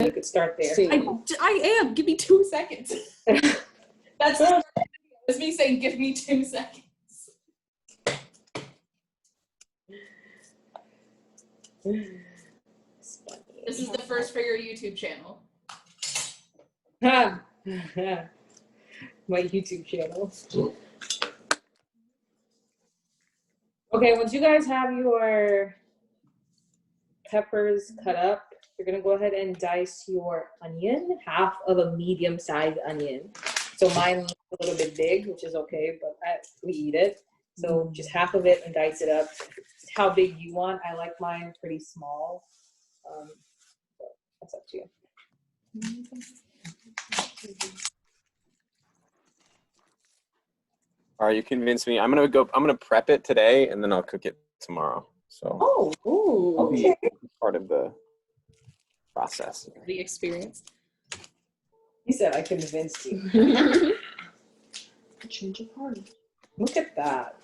You could start there. I am. Give me 2 seconds. That's me saying, give me 2 seconds. This is the first for your YouTube channel. My YouTube channel. Okay, once you guys have your peppers cut up, you're gonna go ahead and dice your onion, half of a medium-sized onion. So mine looks a little bit big, which is okay, but we eat it. So just half of it and dice it up. How big you want. I like mine pretty small. That's up to you. All right, you convinced me. I'm gonna prep it today, and then I'll cook it tomorrow. So. Okay. Part of the process. The experience. He said I convinced you. Change of heart. Look at that.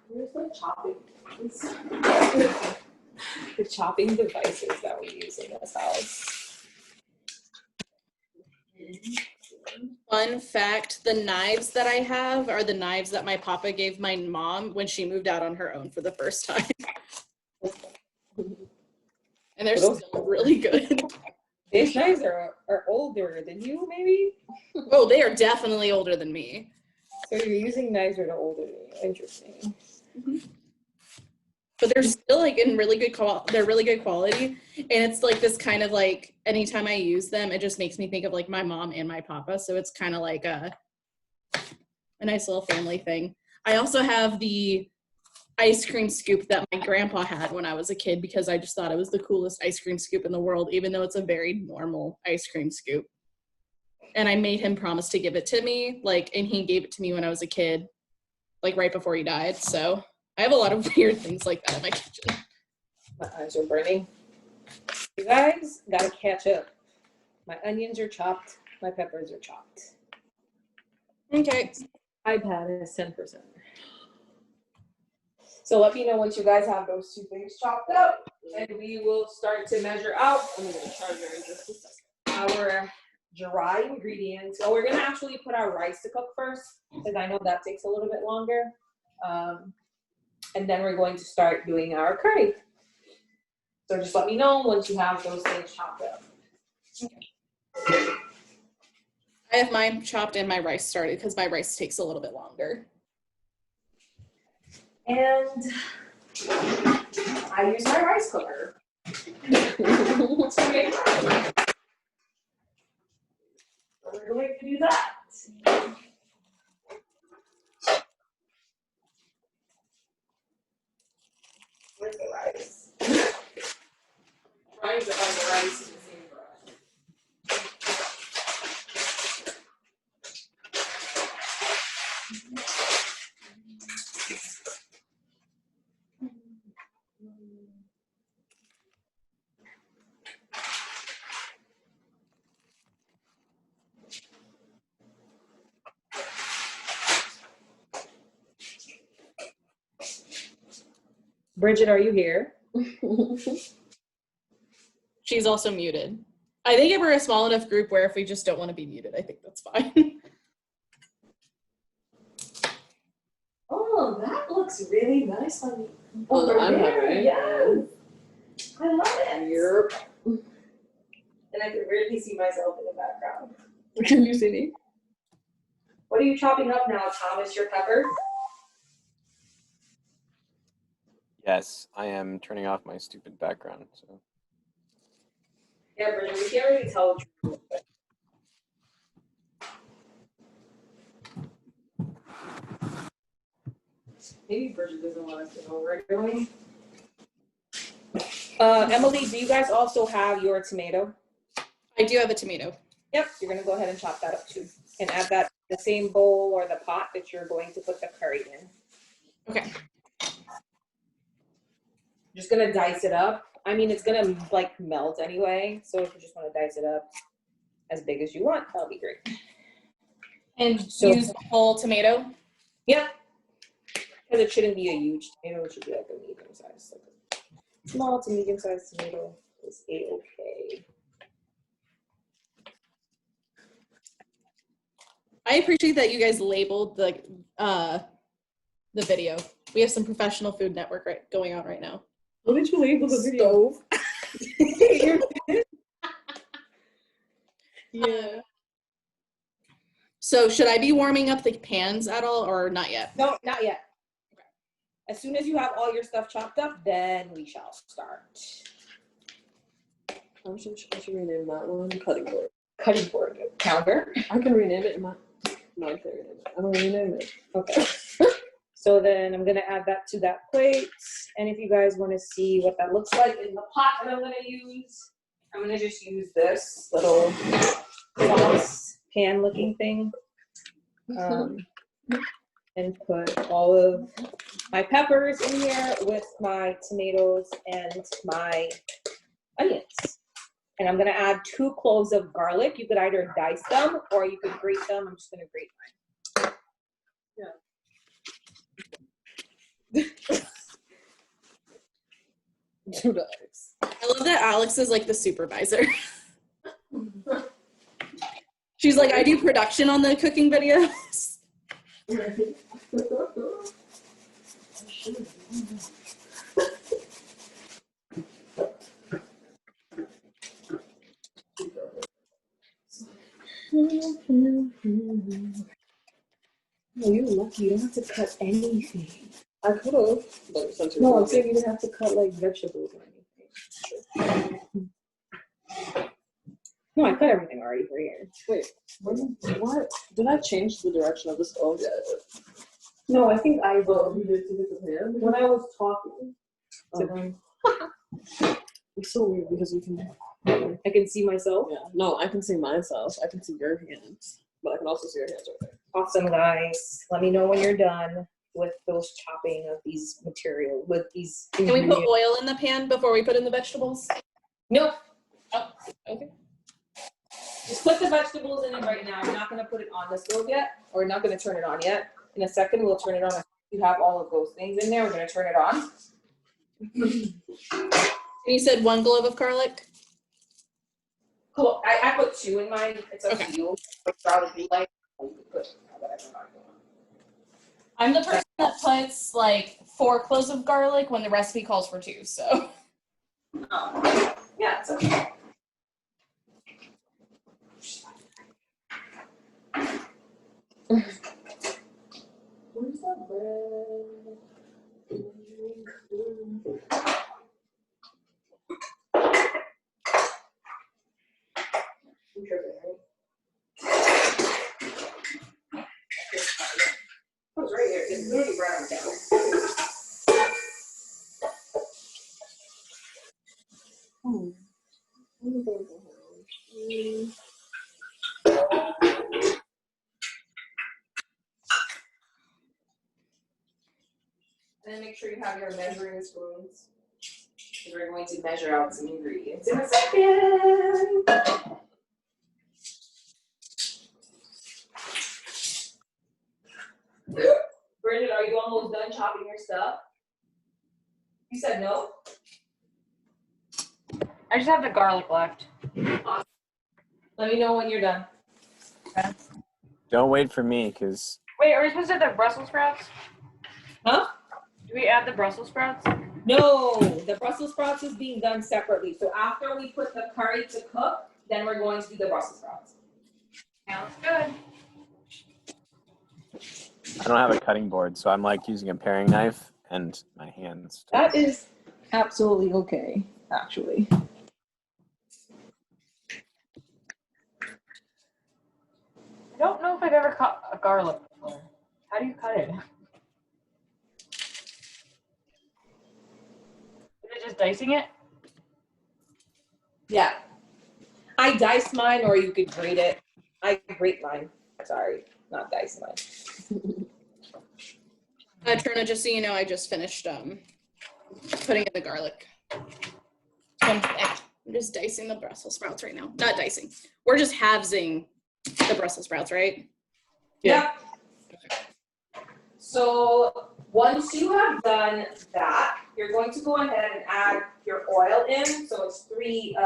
Where's the chopping? The chopping devices that we use in this house. Fun fact, the knives that I have are the knives that my papa gave my mom when she moved out on her own for the first time. And they're still really good. These knives are older than you, maybe? Oh, they are definitely older than me. So you're using knives that are older than you. Interesting. Mm-hmm. But they're still like in really good they're really good quality. And it's like this kind of like, anytime I use them, it just makes me think of like my mom and my papa. So it's kind of like a nice little family thing. I also have the ice cream scoop that my grandpa had when I was a kid because I just thought it was the coolest ice cream scoop in the world, even though it's a very normal ice cream scoop. And I made him promise to give it to me, and he gave it to me when I was a kid, right before he died. So I have a lot of weird things like that in my kitchen. My eyes are burning. You guys gotta catch up. My onions are chopped. My peppers are chopped. Okay. iPad is 10%. So let me know once you guys have those two things chopped up, and we will start to measure out. I'm gonna charge her in just a second. Our dry ingredients. So we're gonna actually put our rice to cook first, because I know that takes a little bit longer. And then we're going to start doing our curry. So just let me know once you have those things chopped up. Okay. I have mine chopped and my rice started because my rice takes a little bit longer. And I use my rice cooker. So we're going to do that. Where's the rice? Trying to find the rice in the same brush. Bridget, are you here? She's also muted. I think if we're a small enough group where if we just don't want to be muted, I think that's fine. Oh, that looks really nice on you. Oh, I'm having. Yes. I love it. Yep. And I can really see myself in the background. Can you see me? What are you chopping up now, Thomas? Your pepper? Yes, I am turning off my stupid background. So. Yeah, Bridget, we can't really tell the truth. Maybe Bridget doesn't want us to know we're doing. Emily, do you guys also have your tomato? I do have a tomato. Yep, you're gonna go ahead and chop that up too. And add that to the same bowl or the pot that you're going to put the curry in. Okay. Just gonna dice it up. I mean, it's gonna melt anyway. So if you just want to dice it up as big as you want, that'll be great. And use the whole tomato? Yep. Because it shouldn't be a huge tomato. It should be like a medium size. Small to medium-sized tomato is A-okay. I appreciate that you guys labeled the video. We have some professional Food Network going on right now. What did you label the video? Yeah. So should I be warming up the pans at all or not yet? No, not yet. Okay. As soon as you have all your stuff chopped up, then we shall start. I should rename that one cutting board. Cutting board counter. I can rename it in my. No, I can't rename it. I'm gonna rename it. Okay. So then I'm gonna add that to that plate. And if you guys want to see what that looks like in the pot that I'm gonna use, I'm gonna just use this little sauce pan looking thing. And put all of my peppers in here with my tomatoes and my onions. And I'm gonna add 2 cloves of garlic. You could either dice them or you could grate them. I'm just gonna grate mine. Two dice. I love that Alex is like the supervisor. She's like, I do production on the cooking videos. Oh, you're lucky. You don't have to cut anything. I could have, but since you're No, I'm doing saying you didn't have to cut like vegetables or anything. No, I cut everything already for you. Wait, what? Did I change the direction of the stove yet? No, I think I will. You did to the pan? When I was talking to them, It's so weird because you can. I can see myself. Yeah. No, I can see myself. I can see your hands, but I can also see your hands right there. Awesome, guys. Let me know when you're done with those chopping of these material, with these. Can we put oil in the pan before we put in the vegetables? Nope. Oh, okay. Just put the vegetables in it right now. We're not going to put it on the stove yet, or we're not going to turn it on yet. In a second, we'll turn it on. If you have all of those things in there, we're going to turn it on. You said 1 clove of garlic? Cool. I put 2 in mine. It's up Okay. to you. It's probably like you could put whatever you want. I'm the person that puts like 4 cloves of garlic when the recipe calls for 2, so. Yeah, it's okay. Where's that bread? Oh, it's right here. It's really brown down. And then make sure you have your measuring spoons. Because we're going to measure out some ingredients in a second. Brendan, are you almost done chopping your stuff? You said no? I just have the garlic left. Awesome. Let me know when you're done. Don't wait for me, because Wait, are we supposed to have the Brussels sprouts? Huh? Do we add the Brussels sprouts? No, the Brussels sprouts is being done separately. So after we put the curry to cook, then we're going to do the Brussels sprouts. Sounds good. I don't have a cutting board, so I'm like using a paring knife and my hands. That is absolutely okay, actually. I don't know if I've ever cut a garlic before. How do you cut it? Is it just dicing it? Yeah. I dice mine, or you could grate it. I grate mine. Sorry, not dice mine. Trina, just so you know, I just finished putting in the garlic. I'm just dicing the Brussels sprouts right now. Not dicing. We're just halvesing the Brussels sprouts, right? Yeah. So once you have done that, you're going to go ahead and add your oil in. So it's 3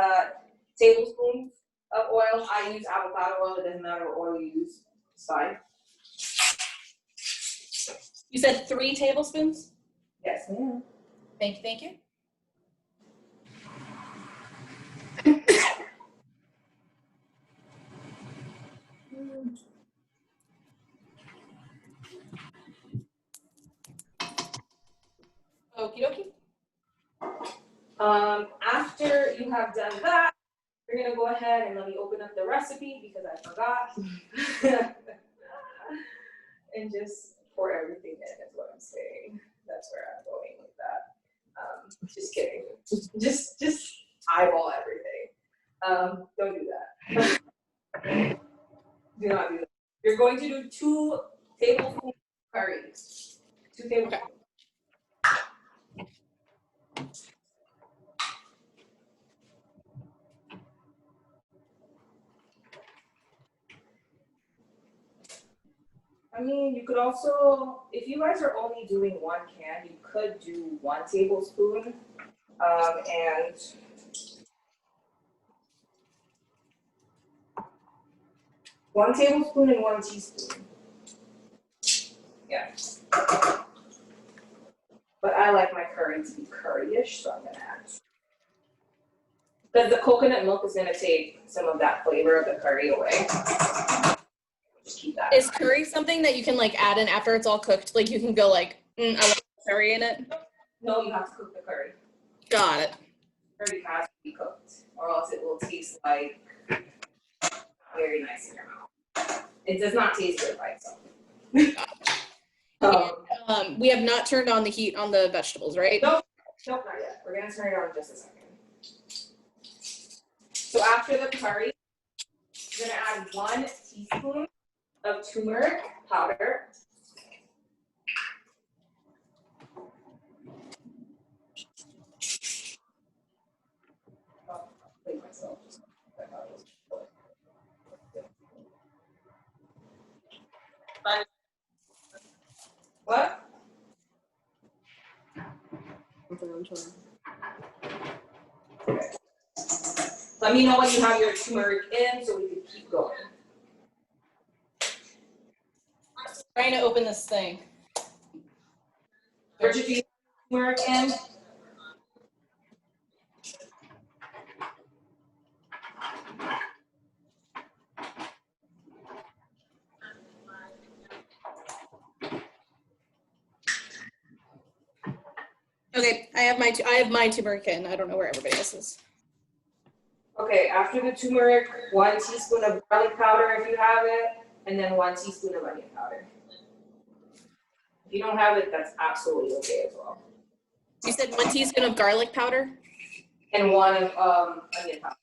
tablespoons of oil. I use avocado oil. It doesn't matter what oil you use. It's fine. You said 3 tablespoons? Yes, ma'am. Thank you, thank you. Okie dokie. After you have done that, you're gonna go ahead and let me open up the recipe because I forgot. And just pour everything in is what I'm saying. That's where I'm going with that. Just kidding. Just eyeball everything. Don't do that. Do not do that. You're going to do 2 tablespoons of curry. 2 tablespoons. I mean, you could also, if you guys are only doing 1 can, you could do 1 tablespoon, and 1 tablespoon and 1 teaspoon. Yeah. But I like my curry to be curryish, so I'm gonna add. Because the coconut milk is gonna take some of that flavor of the curry away. Just keep that. Is curry something that you can like add in after it's all cooked? Like you can go like, I want curry in it? No, you have to cook the curry. Got it. Curry has to be cooked, or else it will taste like very nice in your mouth. It does not taste good by itself. We have not turned on the heat on the vegetables, right? Nope, not yet. We're gonna turn it on in just a second. So after the curry, you're gonna add 1 teaspoon of turmeric powder. Myself. What? Okay. Let me know when you have your turmeric in so we can keep going. Trying to open this thing. Bridget, do you have turmeric in? Okay, I have my turmeric in. I don't know where everybody else's. Okay, after the turmeric, 1 teaspoon of garlic powder if you have it, and then 1 teaspoon of onion powder. If you don't have it, that's absolutely okay as well. You said 1 teaspoon of garlic powder? And 1 of onion powder.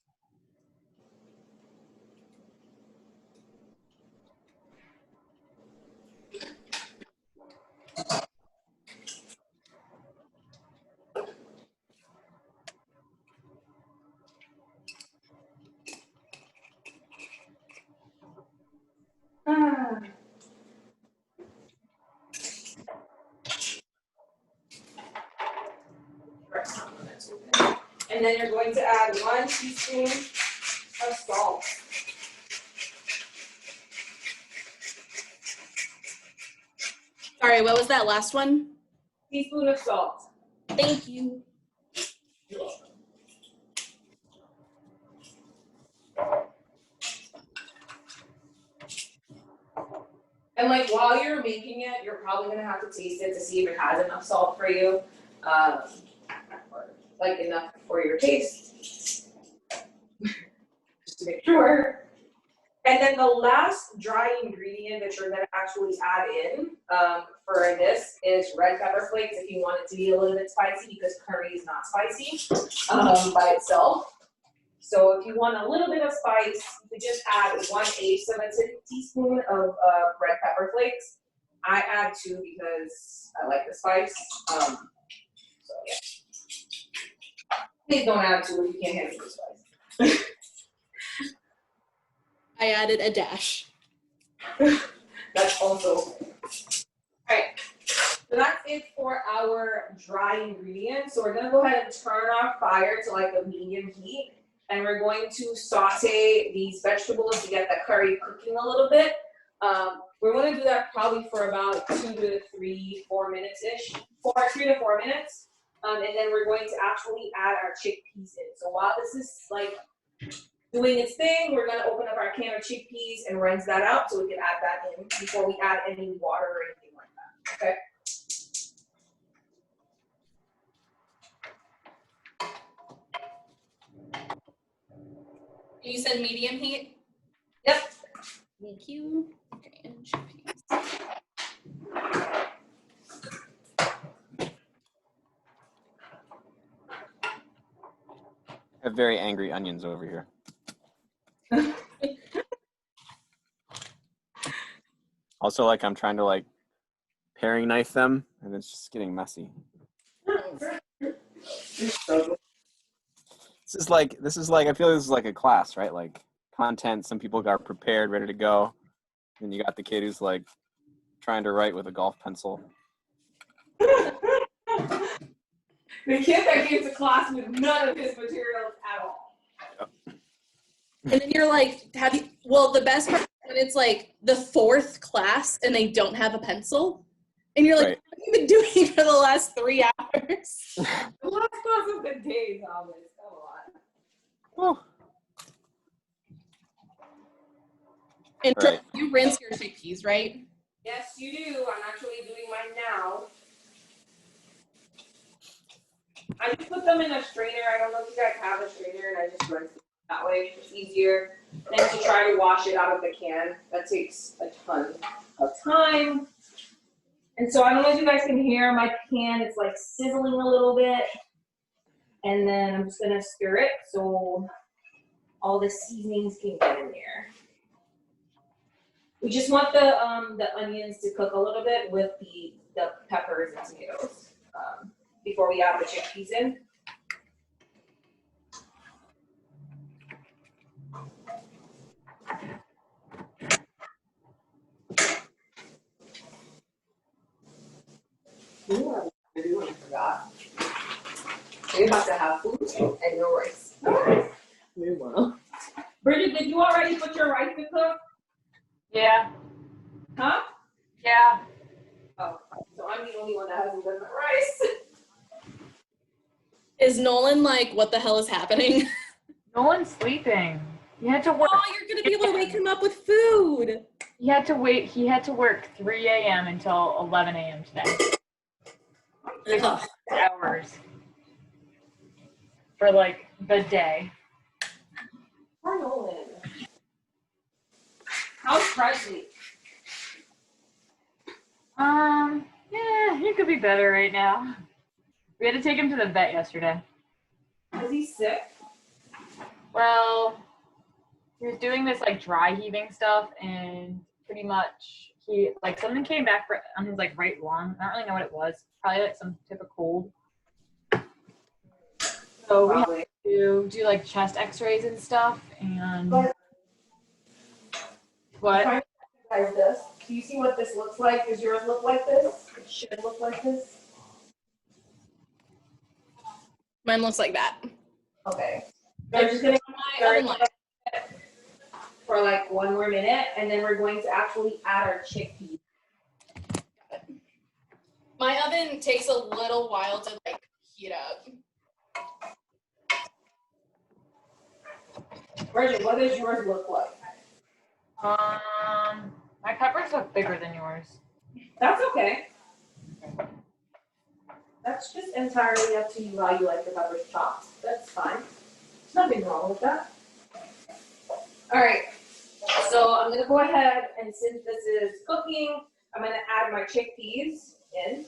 And then you're going to add 1 teaspoon of salt. Sorry, what was that last one? Teaspoon of salt. Thank you. You're welcome. And like while you're making it, you're probably gonna have to taste it to see if it has enough salt for you, or like enough for your taste, just to make sure. And then the last dry ingredient that you're gonna actually add in for this is red pepper flakes if you want it to be a little bit spicy, because curry is not spicy by itself. So if you want a little bit of spice, you could just add 1/8 of a teaspoon of red pepper flakes. I add 2 because I like the spice. So yeah. Please don't add 2 if you can't handle the spice. I added a dash. That's also okay. Alright. So that's it for our dry ingredients. So we're gonna go ahead and turn our fire to like a medium heat. And we're going to saute these vegetables to get the curry cooking a little bit. We're gonna do that probably for about 2 to 3, 4 minutes-ish. 3 to 4 minutes. And then we're going to actually add our chickpeas in. So while this is like doing its thing, we're gonna open up our can of chickpeas and rinse that out so we can add that in before we add any water or anything like that, okay? You said medium heat? Yep. Thank you. Okay, and chickpeas. I have very angry onions over here. Also, like I'm trying to like paring knife them, and it's just getting messy. This is like I feel like this is like a class, right? Like content. Some people got prepared, ready to go, and you got the kid who's like trying to write with a golf pencil. The kid that came to class with none of his materials at all. And then you're like, the best part is when it's like the 4th class and they don't have a pencil. And you're like, Right. what have you been doing for the last 3 hours? The last class of the day, Thomas. Come on. Oh. And Right. you rinse your chickpeas, right? Yes, you do. I'm actually doing mine now. I just put them in a strainer. I don't know if you guys have a strainer, and I just rinse it that way. It's easier than to try to wash it out of the can. That takes a ton of time. And so I don't know if you guys can hear my pan. It's like sizzling a little bit. And then I'm just gonna stir it so all the seasonings can get in there. We just want the onions to cook a little bit with the peppers and tomatoes before we add the chickpeas in. Ooh, I forgot. We're about to have food and no rice. Meanwhile. Bridget, did you already put your rice to cook? Yeah. Huh? Yeah. Oh, so I'm the only one that hasn't done my rice. Is Nolan like, what the hell is happening? Nolan's sleeping. He had to work. Oh, you're going to be able to wake him up with food. He had to wait. He had to work 3 a.m. until 11 a.m. today. 6 Ugh. hours for like the day. Poor Nolan. How's Presley? Yeah, he could be better right now. We had to take him to the vet yesterday. Is he sick? Well, he was doing this like dry heaving stuff, and pretty much he like something came back on his like right lung. I don't really know what it was. Probably like some type of cold. So we had to do like chest X-rays and stuff. And what? Guys, this. Do you see what this looks like? Does yours look like this? It should look like this. Mine looks like that. Okay. So I'm just gonna My oven light. for like 1 more minute, and then we're going to actually add our chickpeas. My oven takes a little while to like heat up. Bridget, what does yours look like? My peppers look bigger than yours. That's okay. That's just entirely up to you how you like the peppers chopped. That's fine. There's nothing wrong with that. All right. So I'm gonna go ahead, and since this is cooking, I'm gonna add my chickpeas in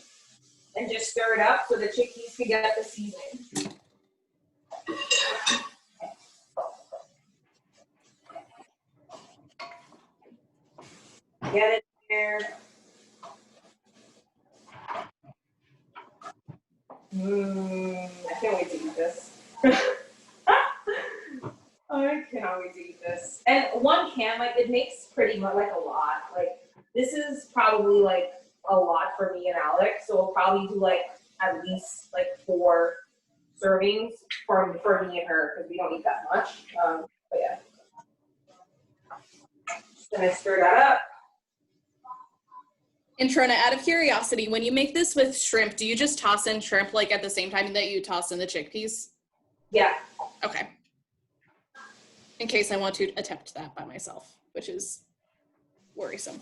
and just stir it up so the chickpeas can get the seasoning. Get it there. I can't wait to eat this. I cannot wait to eat this. And 1 can, like, it makes pretty much like a lot. Like, this is probably like a lot for me and Alex, so we'll probably do like at least like 4 servings for me and her because we don't eat that much. But yeah, just gonna stir that up. And Trona, out of curiosity, when you make this with shrimp, do you just toss in shrimp like at the same time that you toss in the chickpeas? Yeah. Okay. In case I want to attempt that by myself, which is worrisome.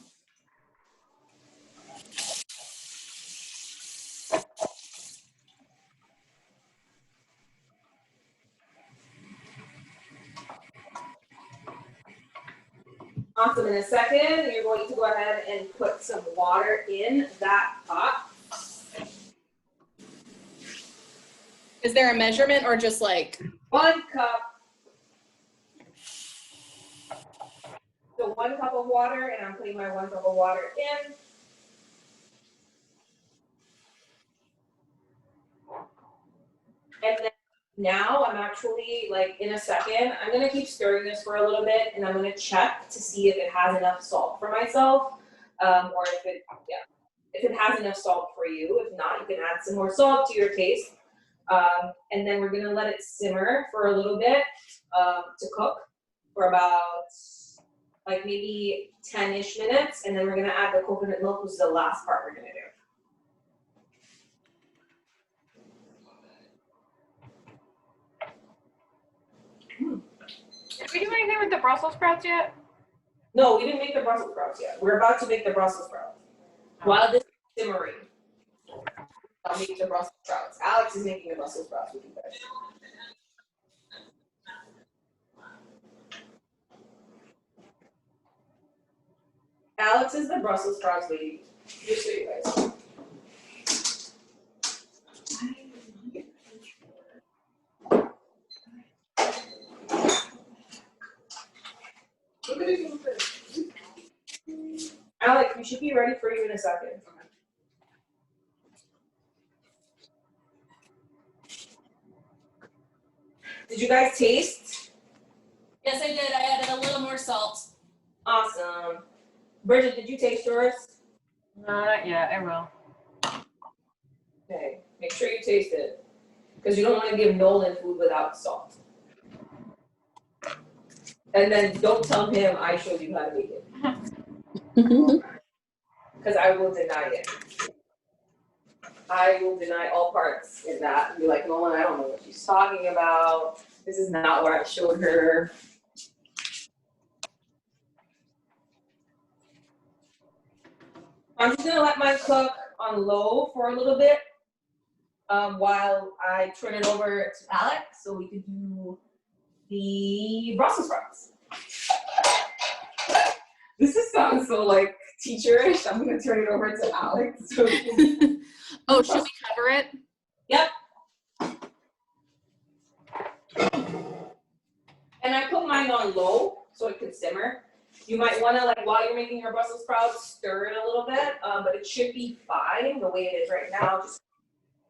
Awesome. In a second, you're going to go ahead and put some water in that pot. Is there a measurement or just like? 1 cup. So 1 cup of water, and I'm putting my 1 cup of water in. And then now I'm actually, like, in a second, I'm gonna keep stirring this for a little bit, and I'm gonna check to see if it has enough salt for myself, or if it has enough salt for you. If not, you can add some more salt to your taste. And then we're gonna let it simmer for a little bit, to cook for about, like, maybe 10-ish minutes, and then we're gonna add the coconut milk, which is the last part we're gonna do. Did we do anything with the Brussels sprouts yet? No, we didn't make the Brussels sprouts yet. We're about to make the Brussels sprouts. While this is simmering, I'll make the Brussels sprouts. Alex is making the Brussels sprouts with you guys. Alex is the Brussels sprouts lady, just so you guys know. Alex, we should be ready for you in a second. Did you guys taste? Yes, I did. I added a little more salt. Awesome. Bridget, did you taste yours? No, not yet. I will. Okay, make sure you taste it. Because you don't want to give Nolan food without salt. And then don't tell him I showed you how to make it. Because I will deny it. I will deny all parts in that and be like, Nolan, I don't know what she's talking about. This is not what I showed her. I'm just gonna let mine cook on low for a little bit while I turn it over to Alex so we can do the Brussels sprouts. This is sounds so like teacherish. I'm gonna turn it over to Alex. So Oh, should we cover it? Yep. And I put mine on low so it can simmer. You might want to, like, while you're making your Brussels sprouts, stir it a little bit, but it should be fine the way it is right now.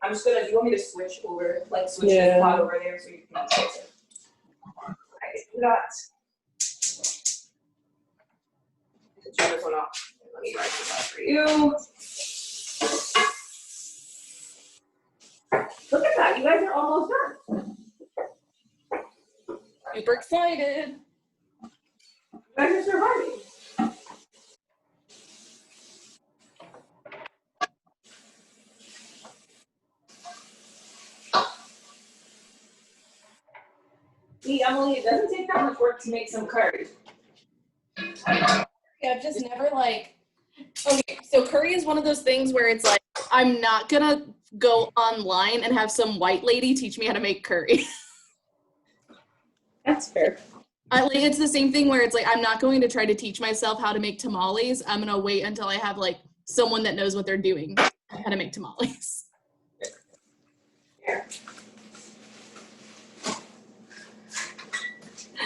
I'm just gonna, do you want me to switch over, like, switch the pot over there so you can taste it? I do that. Turn this one off. Let me write this out for you. Look at that, you guys are almost done. Super excited. You guys are surviving. See, Emily, it doesn't take that much work to make some curry. Yeah, I've just never like, okay, so curry is one of those things where it's like, I'm not gonna go online and have some white lady teach me how to make curry. That's fair. It's the same thing where it's like, I'm not going to try to teach myself how to make tamales. I'm gonna wait until I have like someone that knows what they're doing how to make tamales. Here.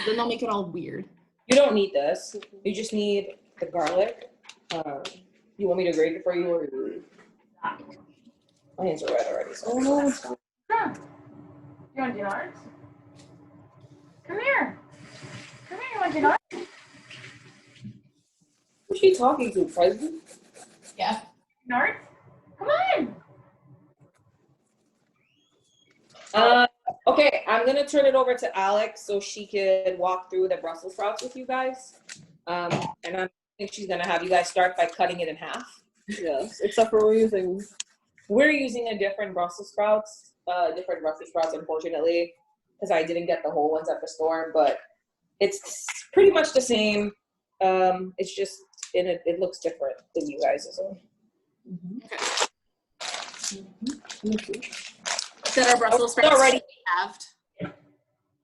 Then they'll make it all weird. You don't need this. You just need the garlic. You want me to grate it for you, or my hands are red already. So. Oh no, it's fine. Huh. You want dinars? Come here. Come here, you want dinars? Who's she talking to, President? Yeah. Nards? Come on. Okay, I'm gonna turn it over to Alex so she could walk through the Brussels sprouts with you guys. And I think she's gonna have you guys start by cutting it in half. Yes, except for We're using a different Brussels sprouts, unfortunately, because I didn't get the whole ones at the store, but it's pretty much the same. It's just it looks different than you guys' own. Said our Brussels sprouts already should be halved.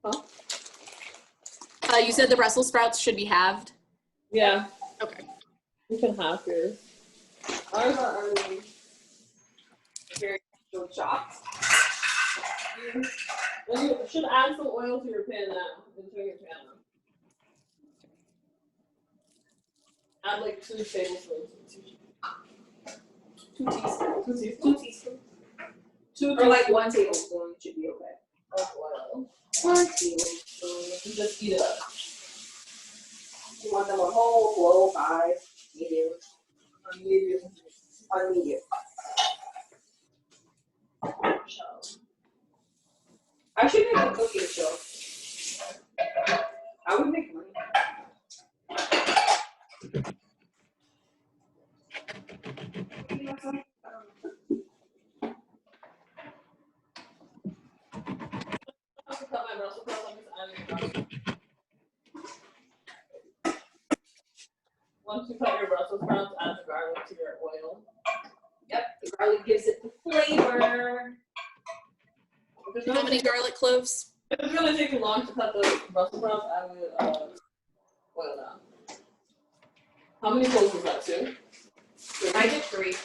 Huh? You said the Brussels sprouts should be halved. Yeah, Okay. you can have yours. Ours are already very chopped. You should add some oil to your pan now. Into your pan now. Add like 2 tablespoons. 2 teaspoons. 2 teaspoons. 2 Or like 1 tablespoon should be okay. of oil. 1 tablespoon. Just eat it up. You want them on whole, low, 5, medium, Medium. on medium. I should make a cooking show. I would make money. Once you cut your Brussels sprouts, add the garlic to your oil. Yep, the garlic gives it the flavor. How many garlic cloves? If it's really taking long to cut the Brussels sprouts, I would oil down. How many cloves was that, 2? I did 3.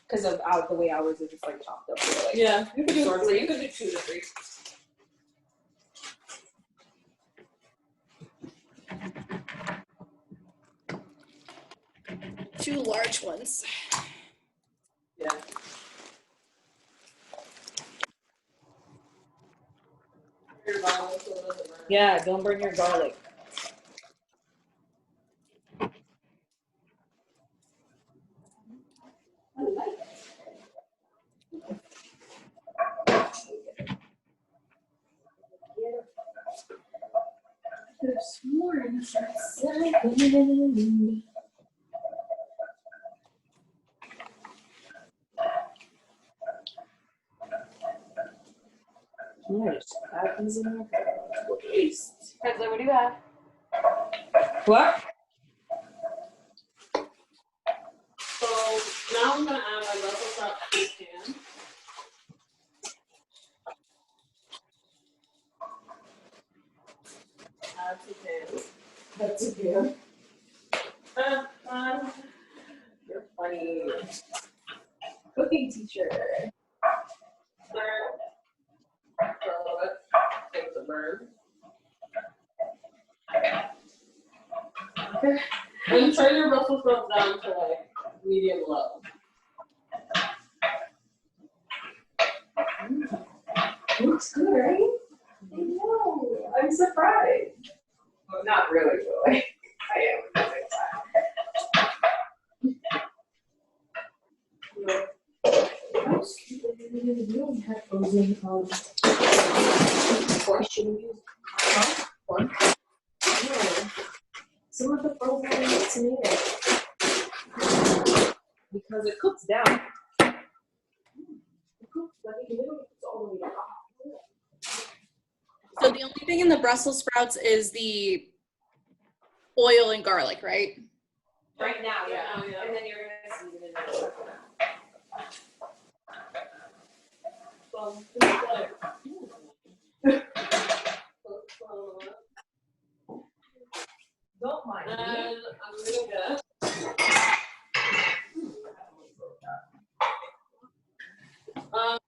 Because of the way ours is just like chopped up. So like, Yeah, you could do Sort of. 3. You could do 2 to 3. Two large ones. Yeah. Your garlic so it doesn't burn. yeah, don't burn your garlic. I like it. There's more inside. Nice. Add these in there. Taste. Presley, what do you have? What? So now I'm gonna add my Brussels sprouts to this pan. Add to pan. That's a good. You're funny. Cooking teacher. Stir. For a little bit. Take the burn. Okay. And turn your Brussels sprouts down to like medium low. Looks good, right? I know. I'm surprised. Well, not really, but like, I am. We don't have frozen pork. Should we use pork? No. Some of the frozen tomatoes. Because it cooks down. It cooks, like, it literally cooks all the way down. So the only thing in the Brussels sprouts is the oil and garlic, right? Right now, yeah. Right now, yeah. And then you're gonna season it in the So just like Don't mind and me. I'm gonna get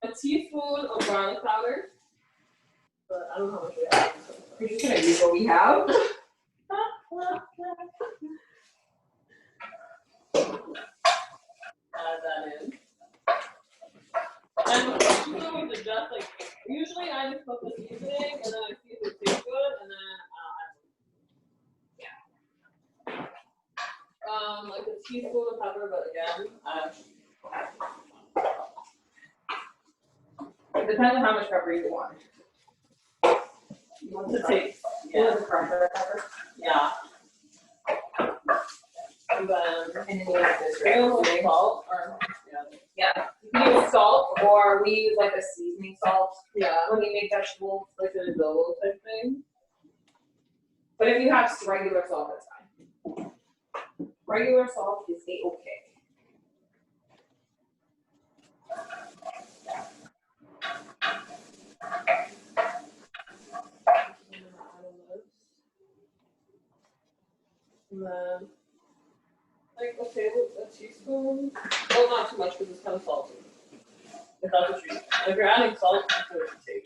a teaspoon of garlic powder. But I don't know how much we have. We're just gonna use what we have. Add that in. And what you do is adjust, like, usually I just put the seasoning and then I see if it tastes good and then I'll add like a teaspoon of pepper, but again, depends on how much pepper you want. You want The the taste. You Yeah. want the crushed pepper? Yeah. And then And then you have this, do you right? use salt or Yeah, you can use salt, or we use like a seasoning salt yeah, when we make vegetables. like an adobo type thing? But if you have regular salt, that's fine. Regular salt is a-okay. And then, like, okay, a teaspoon. Well, not too much because it's kind of salty. If that's what you, if you're adding salt, that's what you take.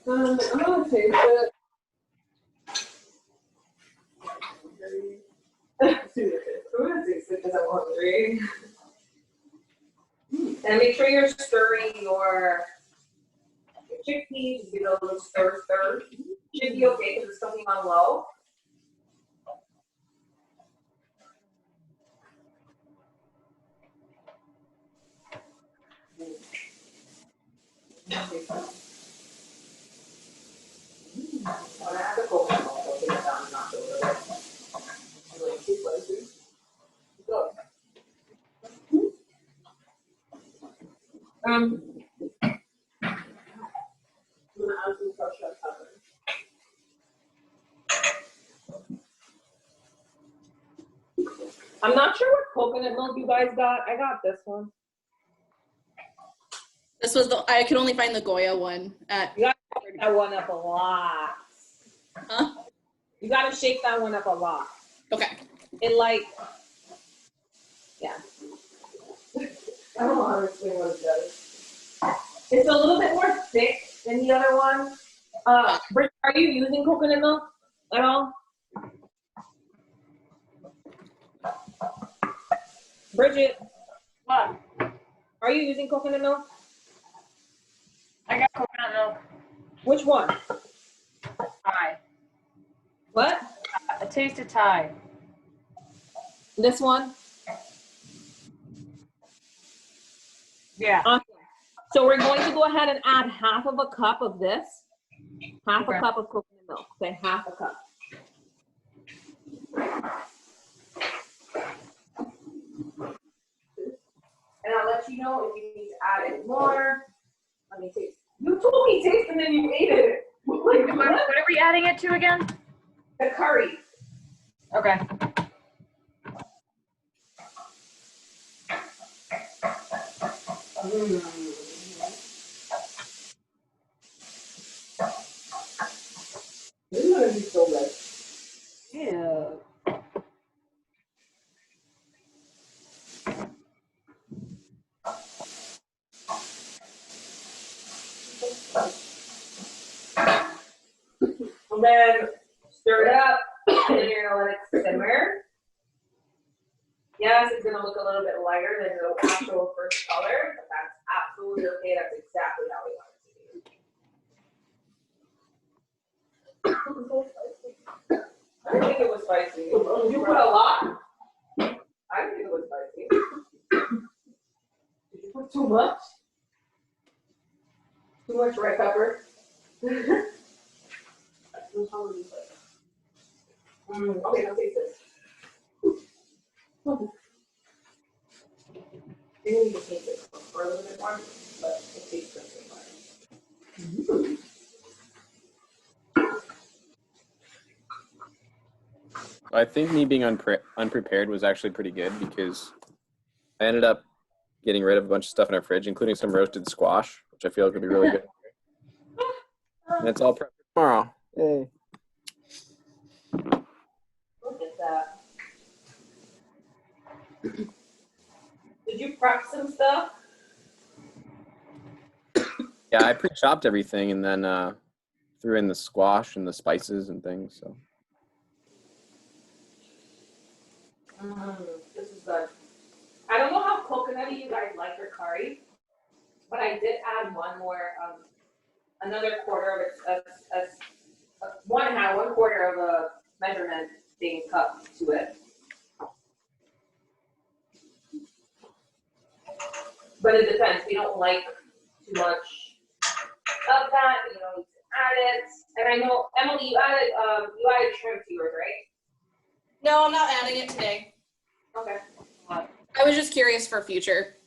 I'm gonna taste it. I'm gonna taste it because I'm hungry. And make sure you're stirring your chickpeas. Just give it a little stir. Should be okay because it's cooking on low. When I add the coconut milk, I'll take it down a notch a little bit. Like too spicy. Good. I'm gonna add some crushed red pepper. I'm not sure what coconut milk you guys got. I got this one. This was I could only find the Goya one at. That one up a lot. Huh? You gotta shake that one up a lot. Okay. It like, yeah. I don't know how to explain what it does. It's a little bit more thick than the other one. Brit, are you using coconut milk at all? Bridget, What? are you using coconut milk? I got coconut milk. Which one? Thai. What? A taste of Thai. This one? Yeah. Awesome. So we're going to go ahead and add half of a cup of this. Half a cup of coconut milk. Say half a cup. And I'll let you know if you need to add any more. Let me taste. You told me taste and then you ate it. Like, What are we adding it to again? the curry. Okay. This is gonna be so good. Yeah. And then stir it up, and then you're gonna let it simmer. Yes, it's gonna look a little bit lighter than the actual first color, but that's absolutely okay. That's exactly how we want it to be. I didn't think it was spicy. You put a lot. I didn't think it was spicy. Did you put too much? Too much red pepper? Okay, now taste this. You need to taste it for a little bit more, but it tastes good so far. I think me being unprepared was actually pretty good because I ended up getting rid of a bunch of stuff in our fridge, including some roasted squash, which I feel like would be really good. And it's all prepped for tomorrow. Yay. Look at that. Did Did you prep some stuff? Yeah, I pre-chopped everything and then threw in the squash and the spices and things. So This is good. I don't know how coconutty you guys like your curry, but I did add one more, another quarter of one quarter of a measurement thing cup to it. But it depends. If you don't like too much of that, you don't need to add it. And I know, Emily, you added shrimp to yours, right? No, I'm not adding it today. Okay. I was just curious for future.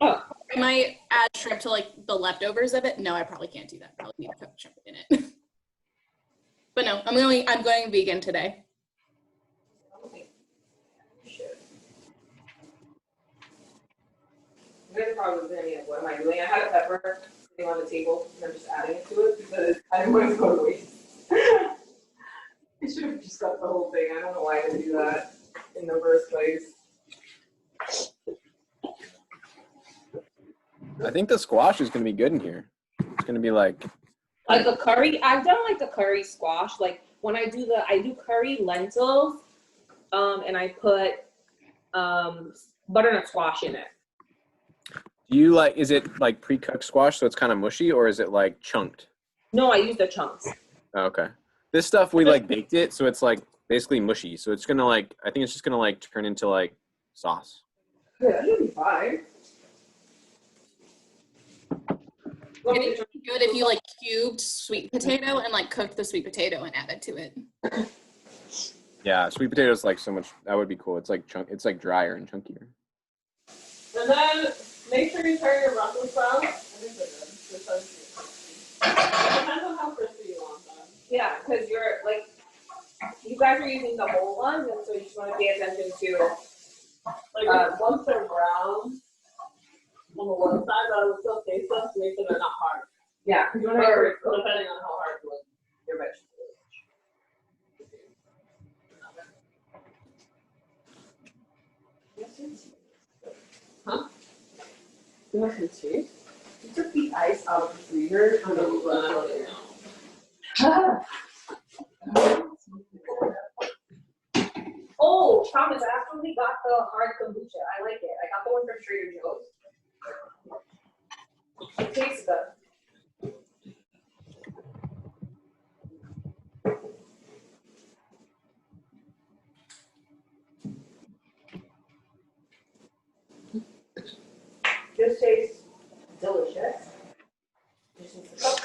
Oh. I might add shrimp to like the leftovers of it. No, I probably can't do that. Probably need to cook shrimp in it. But no, I'm going vegan today. Okay. Shit. You guys are probably thinking, what am I doing? I had a pepper sitting on the table and I'm just adding it to it because I didn't want it to go to waste. I should have just got the whole thing. I don't know why I didn't do that in the first place. I think the squash is gonna be good in here. It's gonna be like a curry. I've done like a curry squash. Like when I do curry lentils, and I put butternut squash in it. Do you like, is it like pre-cooked squash so it's kind of mushy, or is it like chunked? No, I use the chunks. Oh, okay. This stuff we like baked it, so it's like basically mushy. So it's gonna like, I think it's just gonna like turn into like sauce. Yeah, that should be fine. It'd be good if you like cubed sweet potato and like cooked the sweet potato and added to it. Yeah, sweet potatoes like so much. That would be cool. It's like it's like drier and chunkier. And then make sure you turn your Brussels sprouts. I think they're good. Depends on how crispy you want them. Yeah, because you're like, you guys are using the whole ones, and so you just want to pay attention to. Like once they're brown on the one side, I would still taste them to make sure they're not hard. Yeah, because you want to Or depending on how hard your vegetables. Huh? You want some tea? You took the ice out of the freezer. I don't know. Oh, Thomas, I actually got the hard kombucha. I like it. I got the one from Trader Joe's. It tastes good. This tastes delicious. Just needs to cook.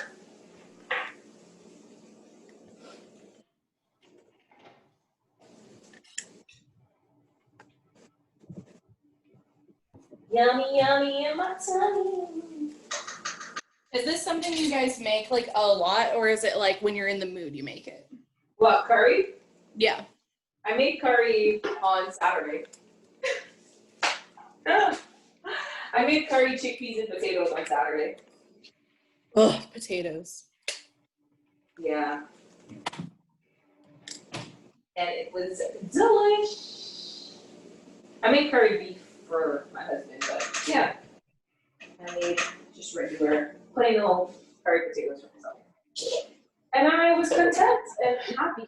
Yummy, yummy in my tummy. Is this something you guys make like a lot, or is it like when you're in the mood you make it? What, curry? Yeah. I made curry on Saturday. I made curry, chickpeas, and potatoes on Saturday. Ugh, potatoes. Yeah. And it was delish. I made curry beef for my husband, but yeah. I made just regular, plain old curry potatoes for myself. And I was content and happy.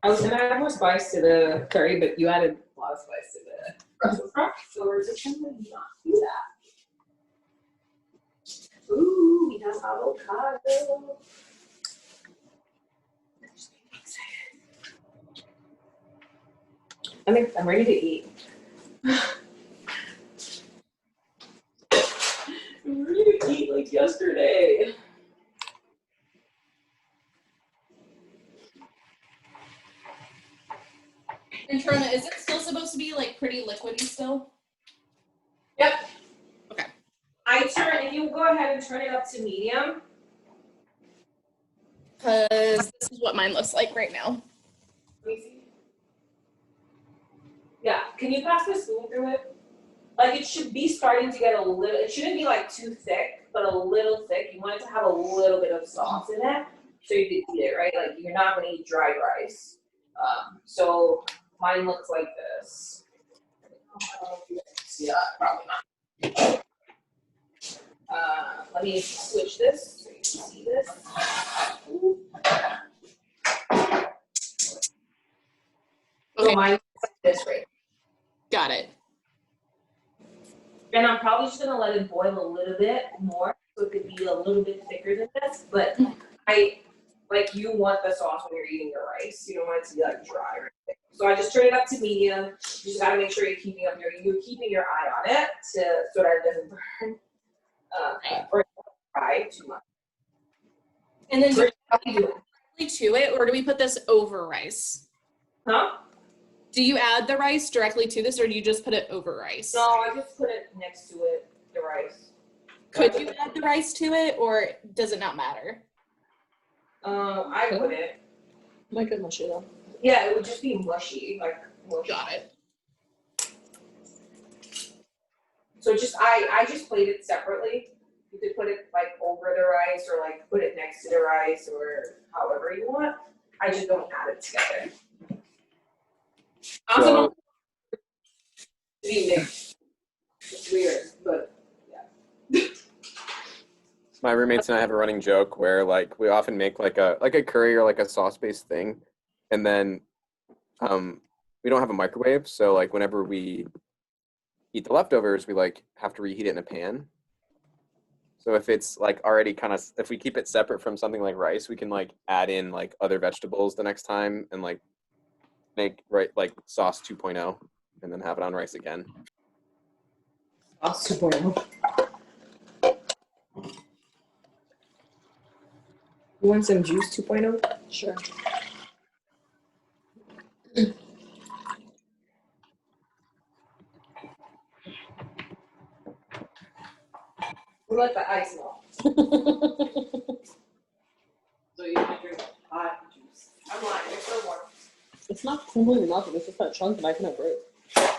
I was gonna add more spice to the curry, but you added a lot of spice to the Brussels sprouts, so we're just gonna not do that. Ooh, we have avocado. I'm ready to eat. I'm ready to eat like yesterday. And Trona, is it still supposed to be like pretty liquidy still? Yep. Okay. If you go ahead and turn it up to medium. Because this is what mine looks like right now. Let me see. Yeah, can you pass the spoon through it? Like it should be starting to get a little, it shouldn't be like too thick, but a little thick. You want it to have a little bit of sauce in it so you can eat it, right? Like you're not gonna eat dry rice. So mine looks like this. Yeah, probably not. Let me switch this so you can see this. So Okay, mine's like this right. got it. And I'm probably just gonna let it boil a little bit more, so it could be a little bit thicker than this, but like you want the sauce when you're eating the rice. You don't want it to be like dry or anything. So I just turn it up to medium. You just gotta make sure you're keeping your eye on it so that it doesn't burn or fry too much. And then do How we you do it? add to it, or do we put this over rice? Huh? Do you add the rice directly to this, or do you just put it over rice? No, I just put it next to it, the rice. Could you add the rice to it, or does it not matter? I wouldn't. Might get mushy though. Yeah, it would just be mushy, like mush. Got it. So I just played it separately. You could put it like over the rice or like put it next to the rice or however you want. I just don't add it together. I also So- don't be mixed. It's weird, but My roommates and I have a running joke where like we often make like a curry or like a sauce based thing, and then we don't have a microwave, so like whenever we eat the leftovers, we like have to reheat it in a pan. So if it's like already kind of, if we keep it separate from something like rice, we can like add in like other vegetables the next time and like make like sauce 2.0 and then have it on rice again. Sauce 2.0. you want some juice 2.0? Sure. We let the ice melt. So you can drink hot juice. I'm lying, there's still more. It's not completely nothing. It's just that chunk that I can have break. I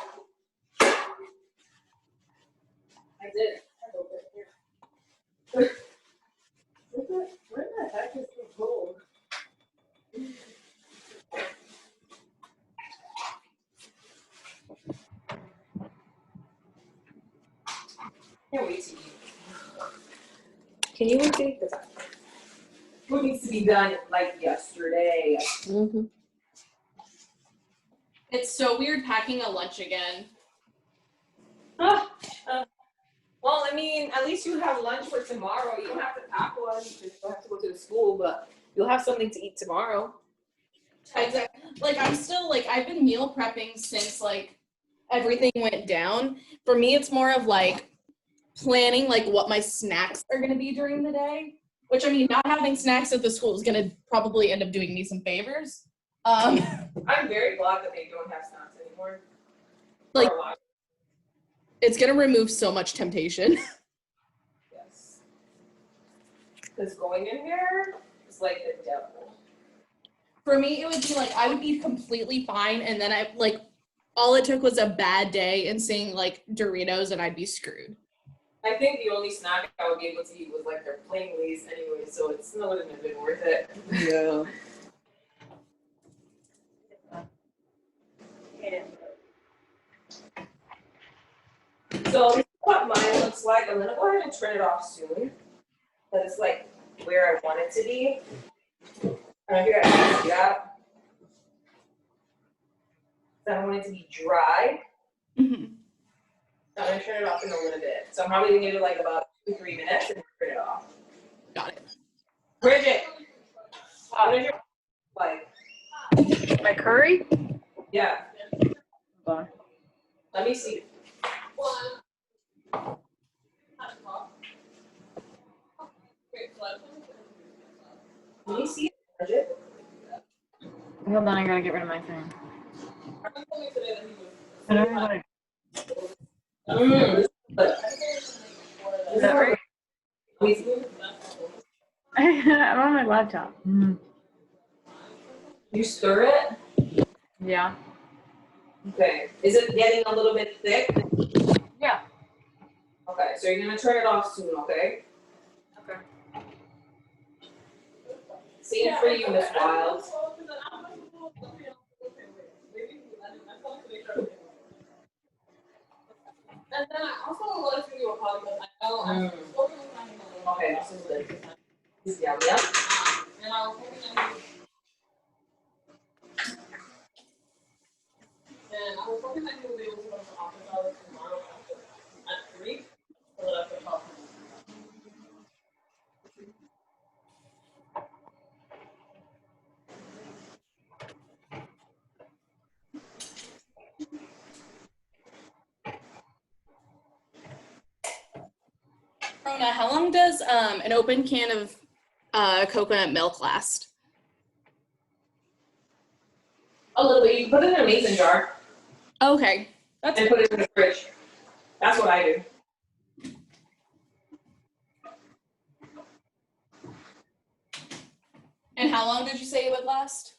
did. I opened it here. Where the heck is the gold? Can't wait to eat. Can you wait to eat? Because food needs to be done like yesterday. Mm-hmm. It's so weird packing a lunch again. Well, I mean, at least you have lunch for tomorrow. You don't have to pack lunch. You don't have to go to the school, but you'll have something to eat tomorrow. Exactly. Like I'm still like I've been meal prepping since like everything went down. For me, it's more of like planning like what my snacks are gonna be during the day. Which I mean, not having snacks at the school is gonna probably end up doing me some favors. I'm very glad that they don't have snacks anymore. Like- For a while. It's gonna remove so much temptation. Yes. Because going in there is like the devil. For me, it would be like I would be completely fine, and then I like all it took was a bad day and seeing like Doritos, and I'd be screwed. I think the only snack I would be able to eat was like their plain Lay's anyway, so it's not wouldn't have been worth it. Yeah. So this is what mine looks like. I'm gonna go ahead and turn it off soon. But it's like where I want it to be. I don't know if you guys can see that. So I want it to be dry. Mm-hmm. So I'm gonna turn it off in a little bit. So I'm probably gonna give it like about 2-3 minutes and turn it off. Got it. Bridget, what is your like? My curry? Yeah, Hold let me see. Let me see it, Bridget. on, I gotta get rid of my thing. I don't know how to- Is Is that right? Let me see. I'm on my laptop. You stir it. Yeah. Okay. Is it getting a little bit thick? Yeah. Okay, so you're gonna turn it off soon, okay? Okay. Same for you, Miss Wild. And then I also wanted to give you a call because I know I've spoken with my mom. Okay, this is good. Yeah, yeah. And I was hoping that he would be able to come to office hours tomorrow at 3 so that I could talk to him. Rona, how long does an open can of coconut milk last? A little bit. You put it in a mason jar Okay, that's and put it in the fridge. That's what I do. And how long did you say it would last?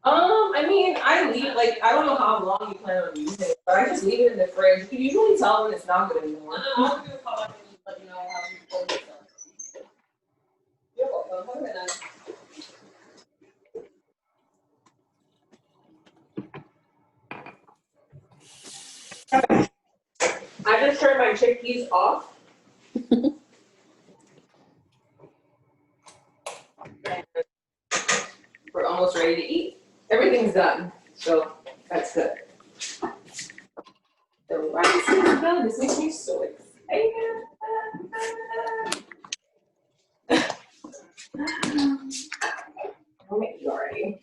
I mean, I leave it like I don't know how long you plan on using it, but I just leave it in the fridge. You can usually tell when it's not good anymore. I'll give you a call back and let you know how you told me so. You're welcome. Have a good night. I just turned my chickpeas off. We're almost ready to eat. Everything's done, so that's good. The rice is done. This makes me so excited. I'll make you already.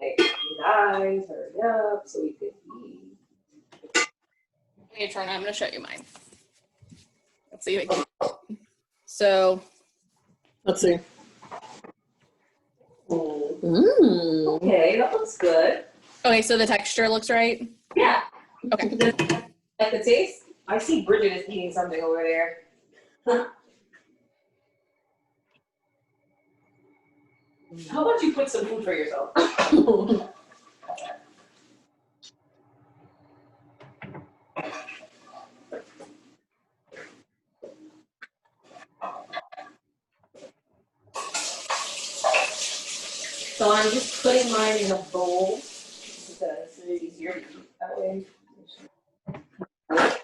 Like, you guys, hurry up so we can eat. Okay, Trona, I'm gonna show you mine. Let's see if it can. So Let's see. Okay, that looks good. okay, so the texture looks right. Yeah. Okay. Like the taste? I see Bridget is eating something over there. How about you put some food for yourself? So I'm just putting mine in a bowl because it's easier to eat that way. I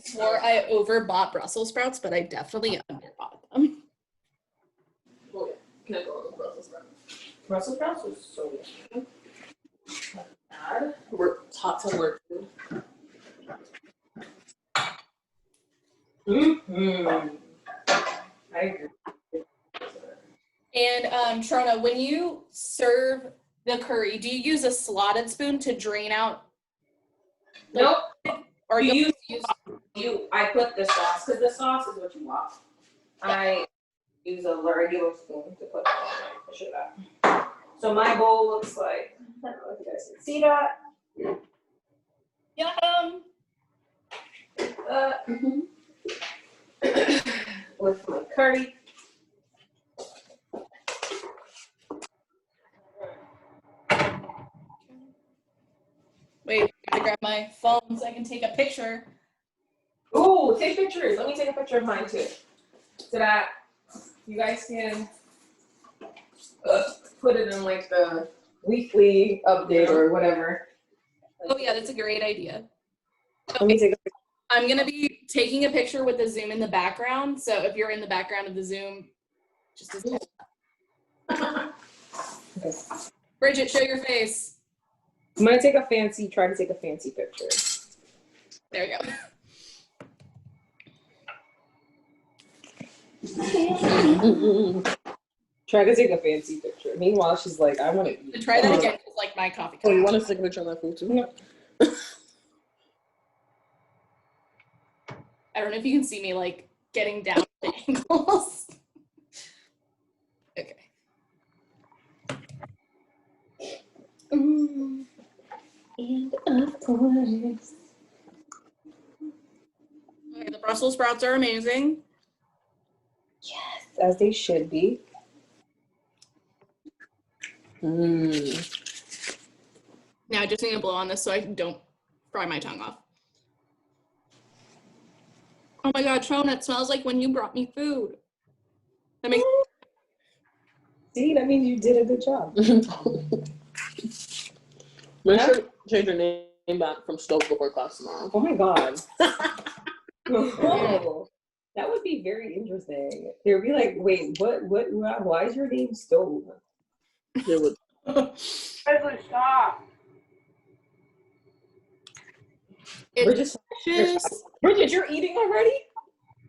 swore I overbought Brussels sprouts, but I definitely underbought them. Oh, yeah. Can I go on the Brussels sprouts? Brussels sprouts are so good. Not bad. We're taught to work food. Mm-hmm. I agree. And Trona, when you serve the curry, do you use a slotted spoon to drain out? Nope. Or You use I put the sauce because the sauce is what you want. I use a regular spoon to put the shit out. So my bowl looks like, I don't know if you guys can see that. Yum. With my curry. Wait, I gotta grab my phone so I can take a picture. Ooh, take pictures. Let me take a picture of mine too. So that you guys can put it in like the weekly update or whatever. Oh yeah, that's a great idea. Let me take a picture. I'm gonna be taking a picture with the Zoom in the background. So if you're in the background of the Zoom, just as Okay. Bridget, show your face. I'm gonna try to take a fancy picture. There you go. Try to take a fancy picture. Meanwhile, she's like, I want to eat. Try that again, because like my coffee Oh, cup. you want a signature on that food too? No. I don't know if you can see me like getting down the angles. Okay. And of course. Okay, the Brussels sprouts are amazing. Yes, as they should be. Mmm. Now I just need to blow on this so I don't fry my tongue off. Oh my god, Trona, it smells like when you brought me food. That makes See, that means you did a good job. Make sure to change your name back from stove before class tomorrow. Oh my god. Oh, that would be very interesting. They would be like, wait, why is your name Stove? They would. Stop. It's Bridget, just Bridget, you're eating already?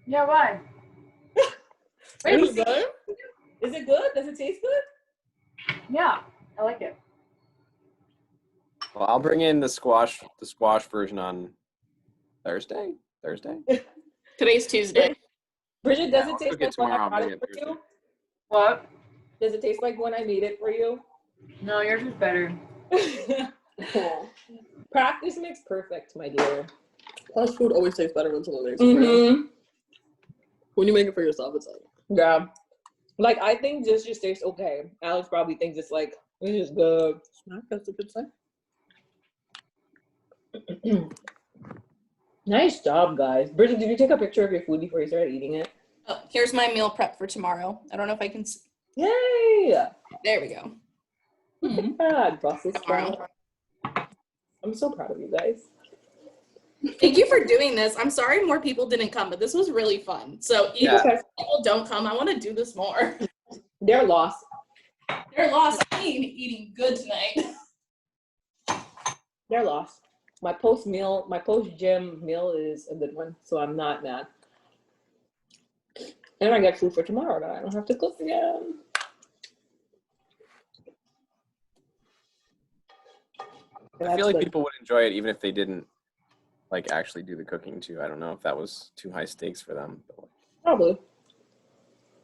Yeah, why? Wait, Is it good? is it good? Does it taste good? Yeah, I like it. Well, I'll bring in the squash version on Thursday. today's Tuesday. Bridget, does Yeah, I'll it taste cook it like when tomorrow, I I'll brought bring it it for you? What? Does it taste like when I made it for you? No, yours is better. Practice makes perfect, my dear. Fast food always tastes better when someone makes it for you. When you make it for yourself, it's like, Yeah. Like, I think this just tastes okay. Alex probably thinks it's like, this is good. smack, that's a good sign. Nice job, guys. Bridget, did you take a picture of your food before you started eating it? Oh, here's my meal prep for tomorrow. I don't know if I can. Yay! There we go. God, Brussels Tomorrow. sprout. I'm so proud of you guys. Thank you for doing this. I'm sorry more people didn't come, but this was really fun. So even Yeah. if people don't come, I want to do this more. They're lost. They're lost. I ain't eating good tonight. They're lost. My post gym meal is a good one, so I'm not mad. And I got food for tomorrow that I don't have to cook again. I feel like people would enjoy it even if they didn't like actually do the cooking too. I don't know if that was too high stakes for them. But Probably.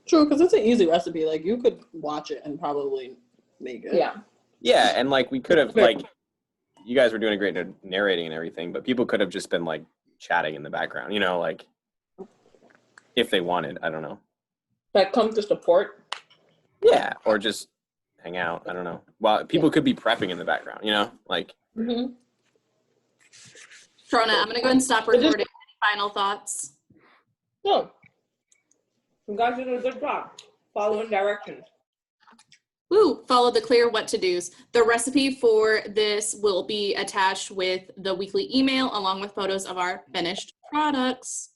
true, because it's an easy recipe. Like, you could watch it and probably make it. Yeah. yeah, and like we could have like you guys were doing a great narrating and everything, but people could have just been like chatting in the background, you know, like if they wanted. I don't know. That come to support. Yeah, or just hang out. I don't know. Well, people could be prepping in the background, you know, like. Mm-hmm. Trona, I'm gonna go ahead and stop recording. Any final thoughts? No. You guys did a good job following directions. Woo! Follow the clear what to do's. The recipe for this will be attached with the weekly email along with photos of our finished products.